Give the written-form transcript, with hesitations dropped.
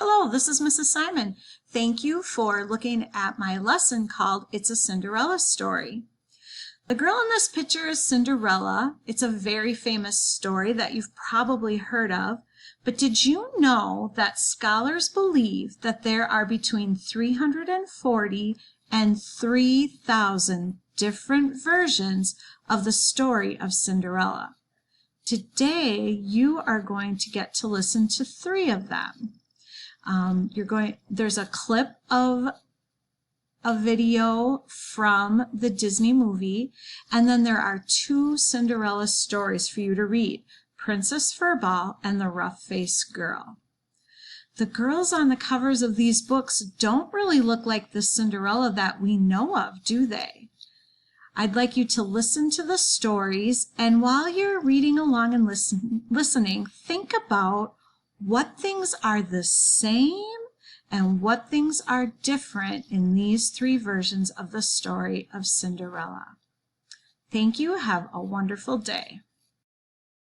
Hello, this is Mrs. Simon. Thank you for looking at my lesson called It's a Cinderella Story. The girl in this picture is Cinderella. It's a very famous story that you've probably heard of. But did you know that scholars believe that there are between 340 and 3,000 different versions of the story of Cinderella? Today, you are going to get to listen to 3 of them. There's a clip of a video from the Disney movie, and then there are 2 Cinderella stories for you to read, Princess Furball and the Rough-Faced Girl. The girls on the covers of these books don't really look like the Cinderella that we know of, do they? I'd like you to listen to the stories, and while you're reading along and listening, think about what things are the same and what things are different in these 3 versions of the story of Cinderella. Thank you. Have a wonderful day.